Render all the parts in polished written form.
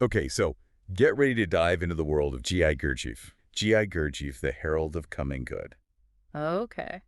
Okay, so get ready to dive into the world of G.I. Gurdjieff. G.I. Gurdjieff, the herald of coming good. Okay.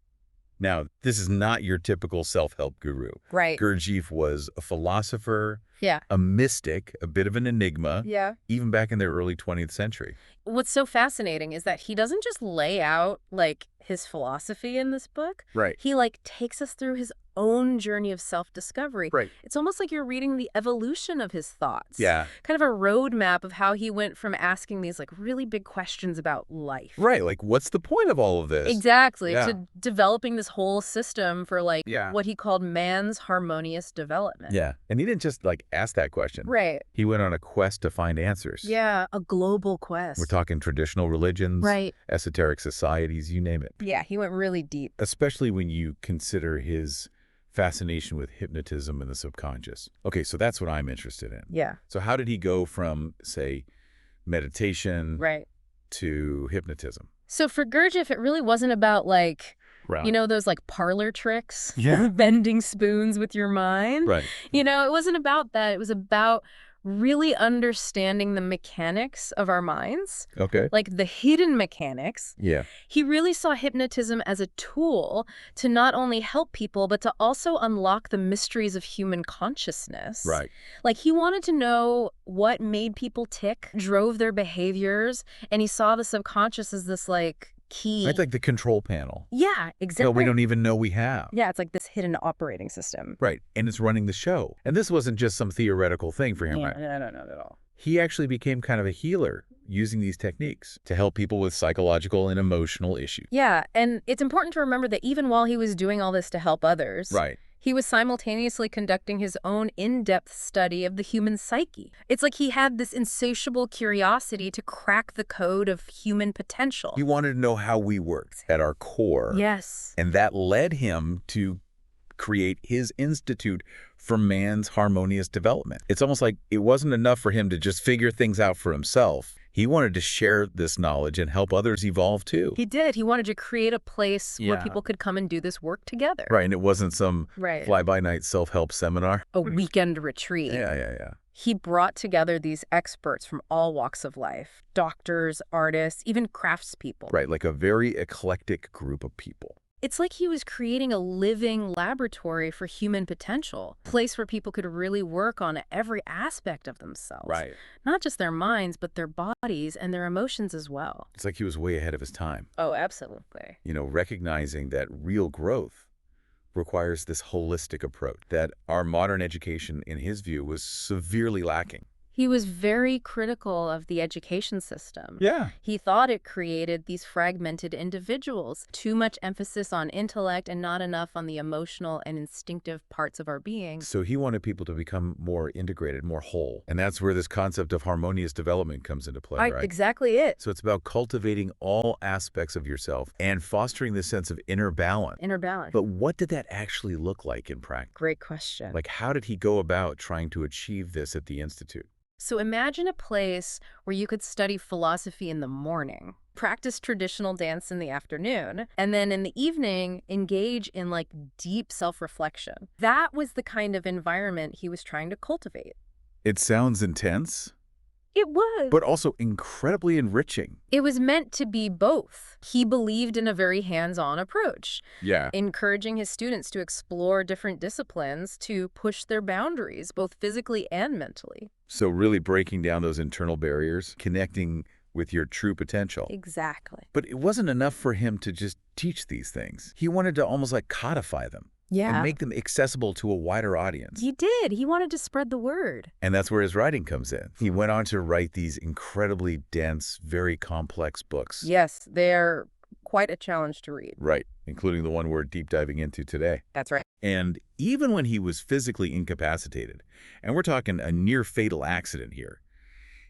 Now, this is not your typical self-help guru. Right. Gurdjieff was a philosopher, Yeah. a mystic, a bit of an enigma, Yeah. even back in the early 20th century. What's so fascinating is that he doesn't just lay out, like, his philosophy in this book. Right. He, like, takes us through his own journey of self-discovery. Right. It's almost like you're reading the evolution of his thoughts. Yeah. Kind of a roadmap of how he went from asking these, like, really big questions about life. Right, like, what's the point of all of this? Exactly. Yeah. To developing this whole system for, like, Yeah. what he called man's harmonious development. Yeah, and he didn't just, like, ask that question. Right. He went on a quest to find answers. Yeah, a global quest. We're talking traditional religions, Right. esoteric societies, you name it. Yeah, he went really deep. Especially when you consider his fascination with hypnotism and the subconscious. Okay, so that's what I'm interested in. Yeah. So how did he go from, say, meditation Right. to hypnotism? So for Gurdjieff, it really wasn't about, like, Right. you know, those, like, parlor tricks? Yeah. Bending spoons with your mind? Right. You know, it wasn't about that. It was about really understanding the mechanics of our minds, Okay. like the hidden mechanics. Yeah. He really saw hypnotism as a tool to not only help people, but to also unlock the mysteries of human consciousness. Right. Like, he wanted to know what made people tick, drove their behaviors, and he saw the subconscious as this, like, key. It's like the control panel. Yeah, exactly. No, we don't even know we have. Yeah, it's like this hidden operating system. Right, and it's running the show. And this wasn't just some theoretical thing for him, Yeah, right? no, not at all. He actually became kind of a healer using these techniques to help people with psychological and emotional issues. Yeah, and it's important to remember that even while he was doing all this to help others, Right. he was simultaneously conducting his own in-depth study of the human psyche. It's like he had this insatiable curiosity to crack the code of human potential. He wanted to know how we worked at our core. Yes. And that led him to create his institute for man's harmonious development. It's almost like it wasn't enough for him to just figure things out for himself. He wanted to share this knowledge and help others evolve too. He did. He wanted to create a place where Yeah. people could come and do this work together. Right, and it wasn't some Right. fly-by-night self-help seminar. A weekend retreat. Yeah. He brought together these experts from all walks of life, doctors, artists, even craftspeople. Right, like a very eclectic group of people. It's like he was creating a living laboratory for human potential, a place where people could really work on every aspect of themselves. Right. Not just their minds, but their bodies and their emotions as well. It's like he was way ahead of his time. Oh, absolutely. You know, recognizing that real growth requires this holistic approach that our modern education, in his view, was severely lacking. He was very critical of the education system. Yeah. He thought it created these fragmented individuals, too much emphasis on intellect and not enough on the emotional and instinctive parts of our being. So he wanted people to become more integrated, more whole. And that's where this concept of harmonious development comes into play, right? Exactly it. So it's about cultivating all aspects of yourself and fostering this sense of inner balance. Inner balance. But what did that actually look like in practice? Great question. Like, how did he go about trying to achieve this at the Institute? So imagine a place where you could study philosophy in the morning, practice traditional dance in the afternoon, and then in the evening, engage in, like, deep self-reflection. That was the kind of environment he was trying to cultivate. It sounds intense, It was. but also incredibly enriching. It was meant to be both. He believed in a very hands-on approach, Yeah. encouraging his students to explore different disciplines to push their boundaries, both physically and mentally. So really breaking down those internal barriers, connecting with your true potential. Exactly. But it wasn't enough for him to just teach these things. He wanted to almost like codify them Yeah. and make them accessible to a wider audience. He did. He wanted to spread the word. And that's where his writing comes in. He went on to write these incredibly dense, very complex books. Yes, they're quite a challenge to read. Right, including the one we're deep diving into today. That's right. And even when he was physically incapacitated, and we're talking a near-fatal accident here,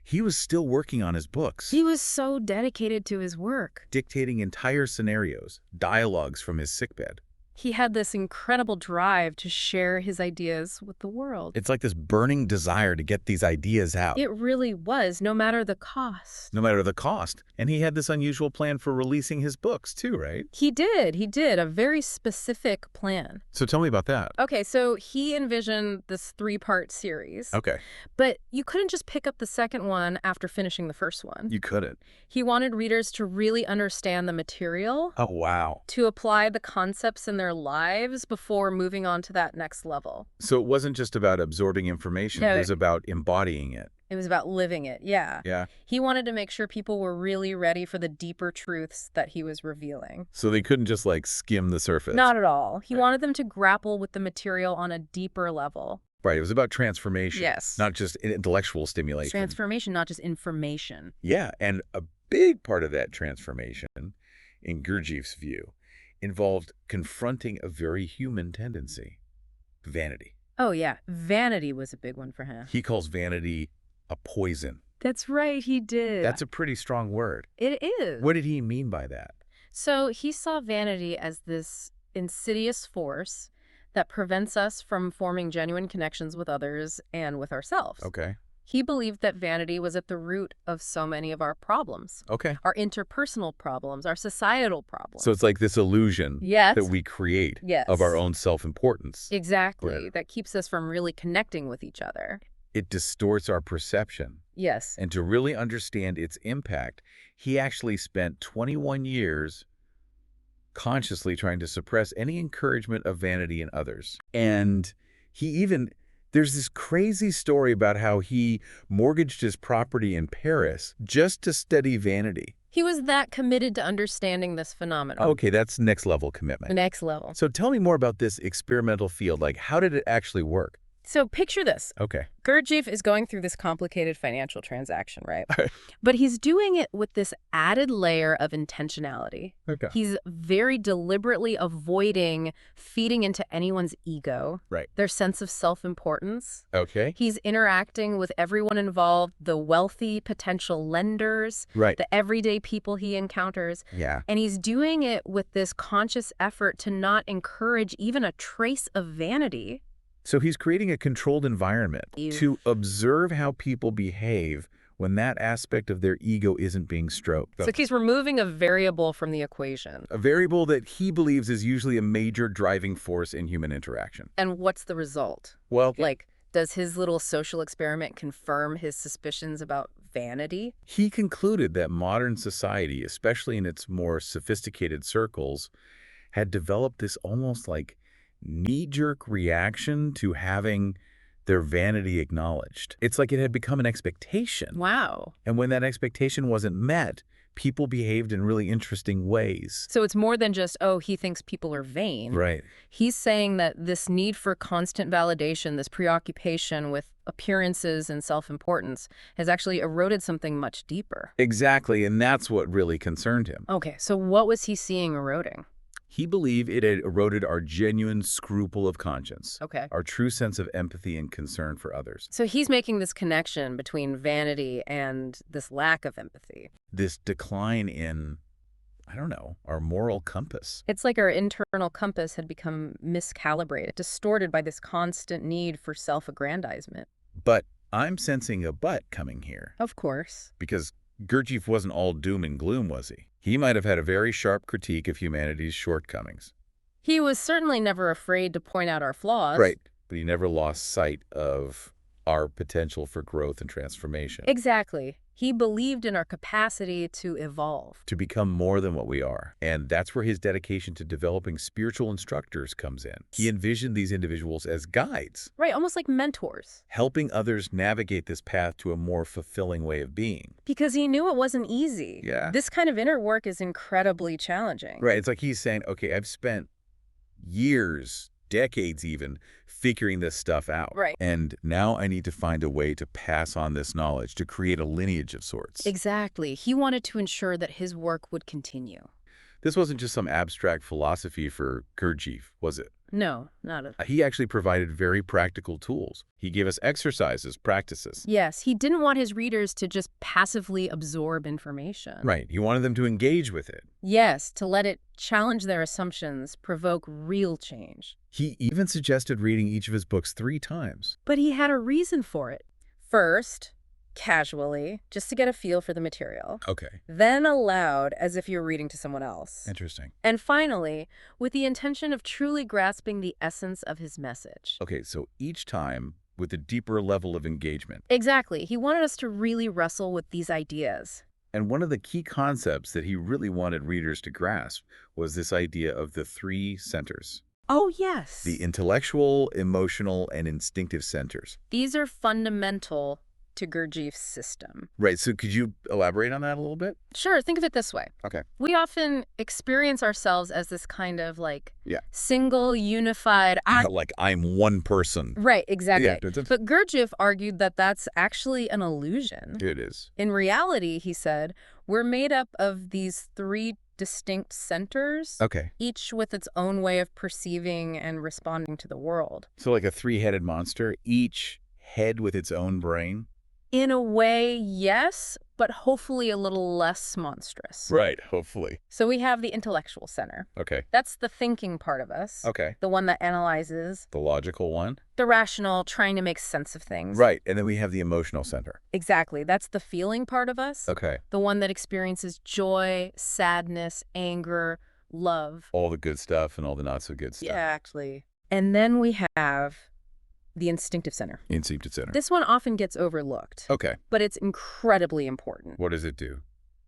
he was still working on his books, He was so dedicated to his work. dictating entire scenarios, dialogues from his sickbed. He had this incredible drive to share his ideas with the world. It's like this burning desire to get these ideas out, It really was, no matter the cost. no matter the cost. And he had this unusual plan for releasing his books too, right? He did, a very specific plan. So tell me about that. Okay, so he envisioned this 3-part series. Okay. But you couldn't just pick up the second one after finishing the first one. You couldn't. He wanted readers to really understand the material, Oh, wow. to apply the concepts in their lives before moving on to that next level. So it wasn't just about absorbing information. No. It was about embodying it. It was about living it, yeah. Yeah. He wanted to make sure people were really ready for the deeper truths that he was revealing. So they couldn't just like skim the surface. Not at all. He Right. wanted them to grapple with the material on a deeper level. Right. It was about transformation. Yes. Not just intellectual stimulation. Transformation, not just information. Yeah. And a big part of that transformation, in Gurdjieff's view, involved confronting a very human tendency: vanity. Oh, yeah. Vanity was a big one for him. He calls vanity a poison. That's right, he did. That's a pretty strong word. It is. What did he mean by that? So he saw vanity as this insidious force that prevents us from forming genuine connections with others and with ourselves. Okay. He believed that vanity was at the root of so many of our problems, Okay. our interpersonal problems, our societal problems. So it's like this illusion Yes. that we create Yes. of our own self-importance. Exactly. Right. That keeps us from really connecting with each other. It distorts our perception. Yes. And to really understand its impact, he actually spent 21 years consciously trying to suppress any encouragement of vanity in others. And there's this crazy story about how he mortgaged his property in Paris just to study vanity. He was that committed to understanding this phenomenon. Okay, that's next level commitment. Next level. So tell me more about this experimental field. Like, how did it actually work? So picture this. Okay. Gurdjieff is going through this complicated financial transaction, right? Right. But he's doing it with this added layer of intentionality. Okay. He's very deliberately avoiding feeding into anyone's ego, Right. their sense of self-importance. Okay. He's interacting with everyone involved, the wealthy potential lenders, Right. the everyday people he encounters. Yeah. And he's doing it with this conscious effort to not encourage even a trace of vanity. So he's creating a controlled environment to observe how people behave when that aspect of their ego isn't being stroked. So he's removing a variable from the equation. A variable that he believes is usually a major driving force in human interaction. And what's the result? Well, Like, does his little social experiment confirm his suspicions about vanity? he concluded that modern society, especially in its more sophisticated circles, had developed this almost like knee-jerk reaction to having their vanity acknowledged. It's like it had become an expectation. Wow. And when that expectation wasn't met, people behaved in really interesting ways. So it's more than just, oh, he thinks people are vain. Right. He's saying that this need for constant validation, this preoccupation with appearances and self-importance has actually eroded something much deeper. Exactly, and that's what really concerned him. Okay, so what was he seeing eroding? He believed it had eroded our genuine scruple of conscience, Okay. our true sense of empathy and concern for others. So he's making this connection between vanity and this lack of empathy. This decline in, I don't know, our moral compass. It's like our internal compass had become miscalibrated, distorted by this constant need for self-aggrandizement. But I'm sensing a but coming here, Of course. because Gurdjieff wasn't all doom and gloom, was he? He might have had a very sharp critique of humanity's shortcomings. He was certainly never afraid to point out our flaws. Right. But he never lost sight of our potential for growth and transformation. Exactly. He believed in our capacity to evolve. To become more than what we are. And that's where his dedication to developing spiritual instructors comes in. He envisioned these individuals as guides, Right, almost like mentors. helping others navigate this path to a more fulfilling way of being. Because he knew it wasn't easy. Yeah. This kind of inner work is incredibly challenging. Right. It's like he's saying, okay, I've spent years, decades even, figuring this stuff out. Right. And now I need to find a way to pass on this knowledge, to create a lineage of sorts. Exactly. He wanted to ensure that his work would continue. This wasn't just some abstract philosophy for Gurdjieff, was it? No, not at all. He actually provided very practical tools. He gave us exercises, practices. Yes, he didn't want his readers to just passively absorb information. Right. He wanted them to engage with it. Yes, to let it challenge their assumptions, provoke real change. He even suggested reading each of his books 3 times. But he had a reason for it. First, casually, just to get a feel for the material. Okay. Then aloud, as if you're reading to someone else. Interesting. And finally, with the intention of truly grasping the essence of his message. Okay, so each time with a deeper level of engagement. Exactly. He wanted us to really wrestle with these ideas. And one of the key concepts that he really wanted readers to grasp was this idea of the 3 centers. Oh, yes. The intellectual, emotional, and instinctive centers. These are fundamental to Gurdjieff's system. Right, so could you elaborate on that a little bit? Sure, think of it this way. Okay. We often experience ourselves as this kind of Yeah. single, unified act. Like I'm one person. Right, exactly. Yeah, But Gurdjieff argued that that's actually an illusion. it is. In reality, he said, we're made up of these 3 distinct centers, Okay. each with its own way of perceiving and responding to the world. So like a 3-headed monster, each head with its own brain? In a way, yes, but hopefully a little less monstrous. Right, hopefully. So we have the intellectual center. Okay. That's the thinking part of us. Okay. The one that analyzes, The logical one? the rational, trying to make sense of things. Right, and then we have the emotional center. Exactly. That's the feeling part of us. Okay. The one that experiences joy, sadness, anger, love. All the good stuff and all the not so good stuff. Actually. And then we have the instinctive center. Instinctive center. This one often gets overlooked, Okay. but it's incredibly important. What does it do?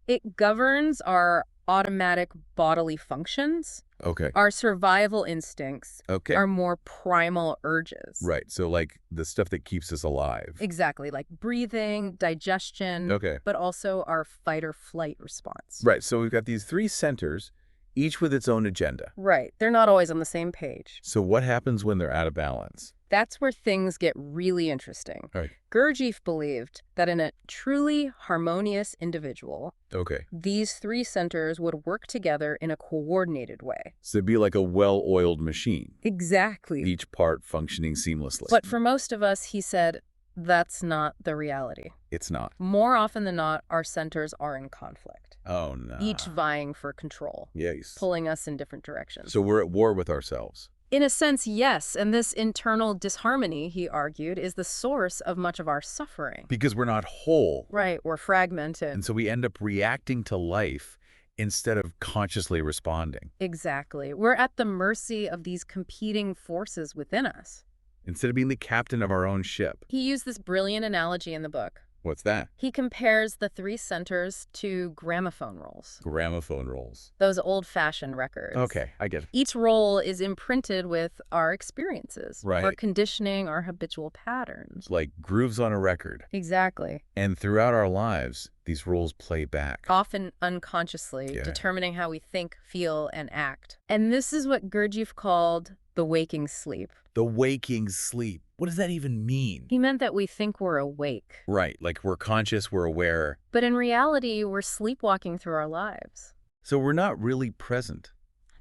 It governs our automatic bodily functions, Okay. our survival instincts, Okay. our more primal urges. Right, so like the stuff that keeps us alive. Exactly, like breathing, digestion, Okay. but also our fight or flight response. Right, so we've got these 3 centers, each with its own agenda. Right. They're not always on the same page. So what happens when they're out of balance? That's where things get really interesting. Right. Gurdjieff believed that in a truly harmonious individual, Okay. these 3 centers would work together in a coordinated way. So it'd be like a well-oiled machine, Exactly. each part functioning seamlessly. But for most of us, he said, that's not the reality. It's not. More often than not, our centers are in conflict, Oh, no. each vying for control, Yes. pulling us in different directions. So we're at war with ourselves. In a sense, yes, and this internal disharmony, he argued, is the source of much of our suffering. Because we're not whole. Right, we're fragmented. And so we end up reacting to life instead of consciously responding. Exactly. We're at the mercy of these competing forces within us. Instead of being the captain of our own ship. He used this brilliant analogy in the book. What's that? He compares the 3 centers to gramophone rolls, Gramophone rolls. those old-fashioned records. Okay, I get it. Each roll is imprinted with our experiences, Right. our conditioning, our habitual patterns. It's like grooves on a record. Exactly. And throughout our lives, these rules play back. Often unconsciously, Yeah. determining how we think, feel, and act. And this is what Gurdjieff called the waking sleep. The waking sleep. What does that even mean? He meant that we think we're awake. Right, like we're conscious, we're aware. But in reality, we're sleepwalking through our lives. So we're not really present.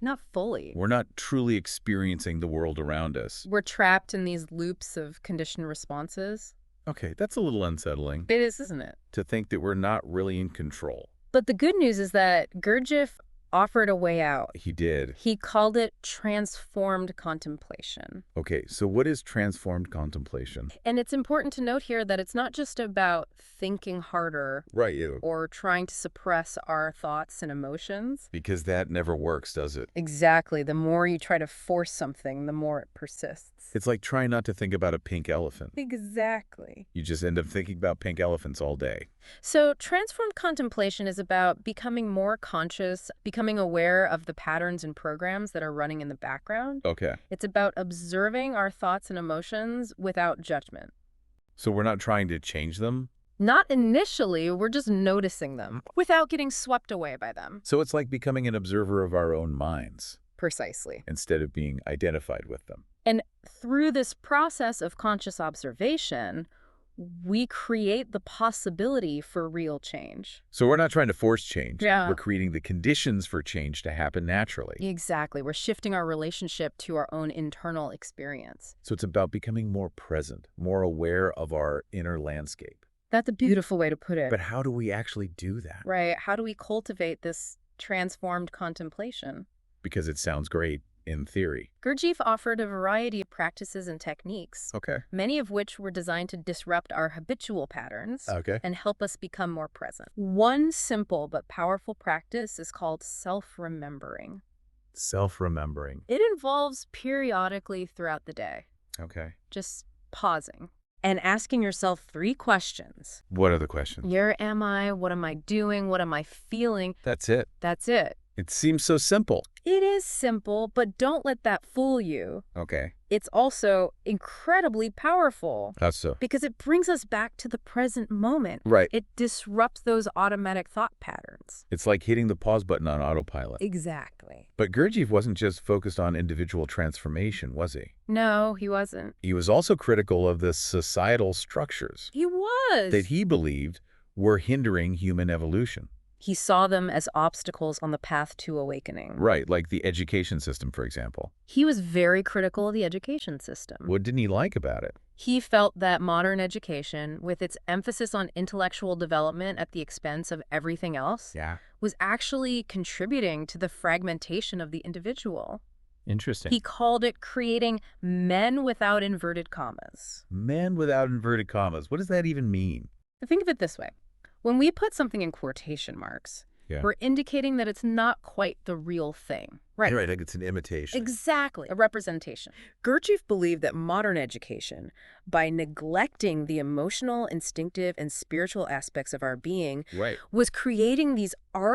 Not fully. We're not truly experiencing the world around us. We're trapped in these loops of conditioned responses. Okay, that's a little unsettling It is, isn't it? to think that we're not really in control. But the good news is that Gurdjieff offered a way out. He did. He called it transformed contemplation. Okay, so what is transformed contemplation? And it's important to note here that it's not just about thinking harder Right, or trying to suppress our thoughts and emotions. because that never works, does it? Exactly. The more you try to force something, the more it persists. It's like trying not to think about a pink elephant. Exactly. You just end up thinking about pink elephants all day. So transformed contemplation is about becoming more conscious, becoming aware of the patterns and programs that are running in the background. Okay, It's about observing our thoughts and emotions without judgment. so we're not trying to change them? Not initially, we're just noticing them without getting swept away by them. So it's like becoming an observer of our own minds Precisely. instead of being identified with them. And through this process of conscious observation, we create the possibility for real change. So we're not trying to force change. Yeah. We're creating the conditions for change to happen naturally. Exactly. We're shifting our relationship to our own internal experience. So it's about becoming more present, more aware of our inner landscape. That's a beautiful way to put it. But how do we actually do that? Right. How do we cultivate this transformed contemplation? Because it sounds great in theory. Gurdjieff offered a variety of practices and techniques, Okay. many of which were designed to disrupt our habitual patterns Okay. and help us become more present. One simple but powerful practice is called self-remembering. Self-remembering. It involves periodically throughout the day, Okay. just pausing and asking yourself 3 questions. What are the questions? Where am I? What am I doing? What am I feeling? That's it. That's it. It seems so simple. It is simple, but don't let that fool you. Okay. It's also incredibly powerful How so? because it brings us back to the present moment. Right. It disrupts those automatic thought patterns. It's like hitting the pause button on autopilot. Exactly. But Gurdjieff wasn't just focused on individual transformation, was he? No, he wasn't. He was also critical of the societal structures He was. that he believed were hindering human evolution. He saw them as obstacles on the path to awakening. Right, like the education system, for example. He was very critical of the education system. What didn't he like about it? He felt that modern education, with its emphasis on intellectual development at the expense of everything else, Yeah. was actually contributing to the fragmentation of the individual. Interesting. He called it creating men without inverted commas. Men without inverted commas. What does that even mean? Think of it this way. When we put something in quotation marks, Yeah. we're indicating that it's not quite the real thing. Right. Right, like it's an imitation. Exactly. A representation. Gurdjieff believed that modern education, by neglecting the emotional, instinctive, and spiritual aspects of our being, Right. was creating these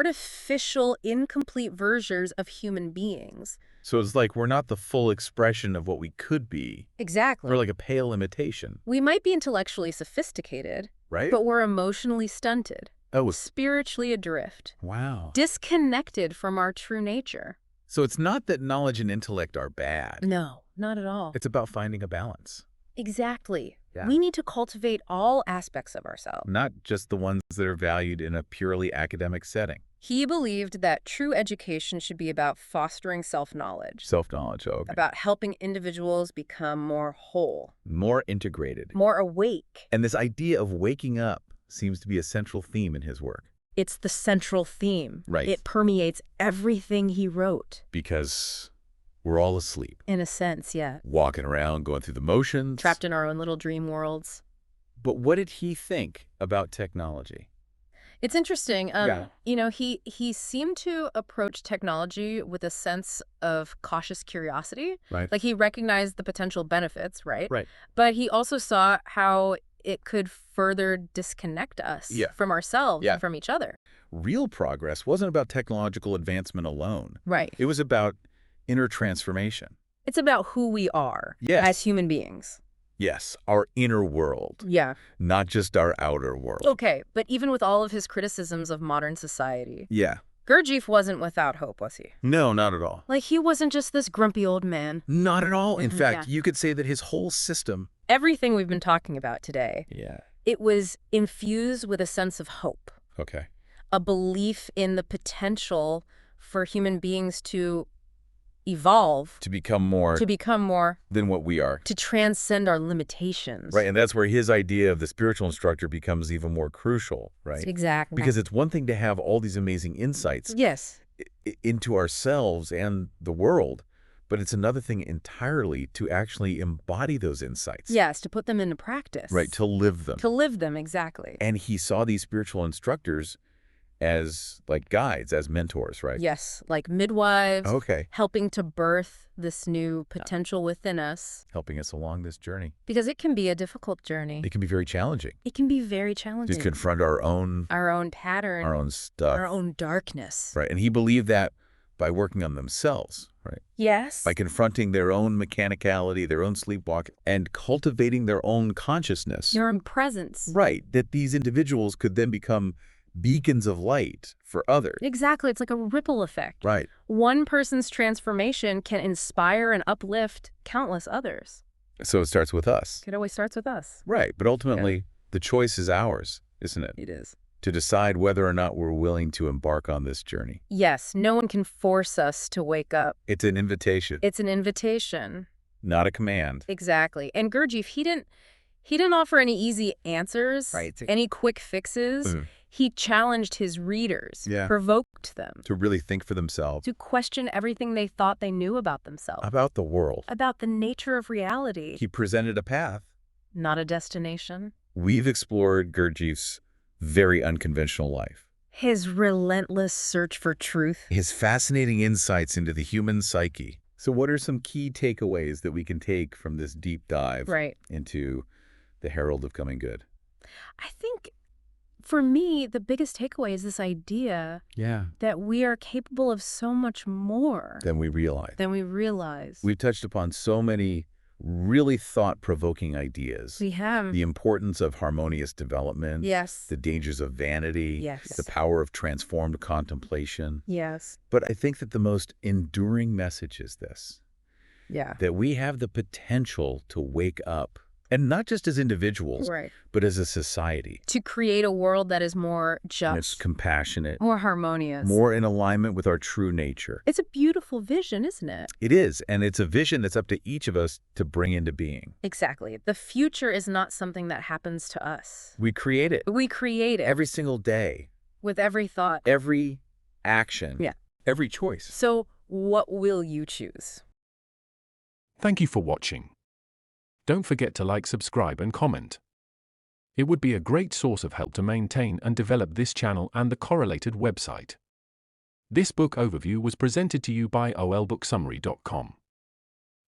artificial, incomplete versions of human beings. So it's like we're not the full expression of what we could be. Exactly. We're like a pale imitation, We might be intellectually sophisticated, right? but we're emotionally stunted, Oh, spiritually adrift, wow. disconnected from our true nature. So it's not that knowledge and intellect are bad. No, not at all. It's about finding a balance, Exactly. Yeah. We need to cultivate all aspects of ourselves. not just the ones that are valued in a purely academic setting. He believed that true education should be about fostering self-knowledge, Self-knowledge, okay. about helping individuals become more whole, More integrated. more awake. And this idea of waking up seems to be a central theme in his work. It's the central theme. Right. It permeates everything he wrote. Because we're all asleep, In a sense, yeah. walking around, going through the motions. Trapped in our own little dream worlds. But what did he think about technology? It's interesting. Yeah. You know, he seemed to approach technology with a sense of cautious curiosity. Right. Like he recognized the potential benefits, right? Right. But he also saw how it could further disconnect us Yeah. from ourselves Yeah. and from each other. Real progress wasn't about technological advancement alone. Right. It was about inner transformation. It's about who we are Yes. as human beings. Yes, our inner world, Yeah. not just our outer world. Okay, but even with all of his criticisms of modern society, Yeah. Gurdjieff wasn't without hope, was he? No, not at all. Like, he wasn't just this grumpy old man. Not at all. In Mhm, fact, yeah. you could say that his whole system. Everything we've been talking about today, Yeah. it was infused with a sense of hope, Okay. a belief in the potential for human beings to evolve, To become more to become more, than what we are. to transcend our limitations. Right. And that's where his idea of the spiritual instructor becomes even more crucial, right? Exactly. Because it's one thing to have all these amazing insights Yes. into ourselves and the world, but it's another thing entirely to actually embody those insights. Yes, to put them into practice. Right, to live them. To live them, exactly. And he saw these spiritual instructors as like guides, as mentors, right? Yes, like midwives, Okay. helping to birth this new potential within us, Helping us along this journey. because it can be a difficult journey. It can be very challenging It can be very challenging. to confront our own pattern, our own stuff. our own darkness. Right. And he believed that by working on themselves, right? Yes. By confronting their own mechanicality, their own sleepwalk, and cultivating their own consciousness. Your own presence. Right. That these individuals could then become beacons of light for others. Exactly. It's like a ripple effect. Right. One person's transformation can inspire and uplift countless others. So it starts with us. It always starts with us. Right. But ultimately, The choice is ours, isn't it? It is. To decide whether or not we're willing to embark on this journey. Yes, no one can force us to wake up. It's an invitation, It's an invitation. not a command. Exactly. And Gurdjieff, he didn't offer any easy answers, Right. any quick fixes. Mhm. He challenged his readers, Yeah. provoked them To really think for themselves to question everything they thought they knew about themselves, about the world. about the nature of reality, He presented a path. not a destination. We've explored Gurdjieff's very unconventional life, His relentless search for truth. his fascinating insights into the human psyche. So what are some key takeaways that we can take from this deep dive Right. into the Herald of Coming Good? I think, for me, the biggest takeaway is this idea Yeah. that we are capable of so much more Than we realize. than we realize. We've touched upon so many really thought-provoking ideas. We have. The importance of harmonious development. Yes. The dangers of vanity. Yes. The power of transformed contemplation. Yes. But I think that the most enduring message is this, Yeah. that we have the potential to wake up, and not just as individuals, Right. but as a society. To create a world that is more And it's just, compassionate, more harmonious. more in alignment with our true nature. It's a beautiful vision, isn't it? It is, and it's a vision that's up to each of us to bring into being. Exactly. The future is not something that happens to us. We create it We create it every single day, with every thought. every action, Yeah. every choice. So what will you choose? Thank you for watching. Don't forget to like, subscribe, and comment. It would be a great source of help to maintain and develop this channel and the correlated website. This book overview was presented to you by olbooksummary.com.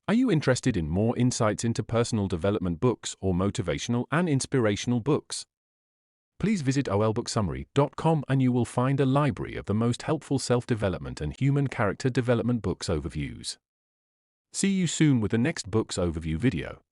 Are you interested in more insights into personal development books or motivational and inspirational books? Please visit olbooksummary.com and you will find a library of the most helpful self-development and human character development books overviews. See you soon with the next books overview video.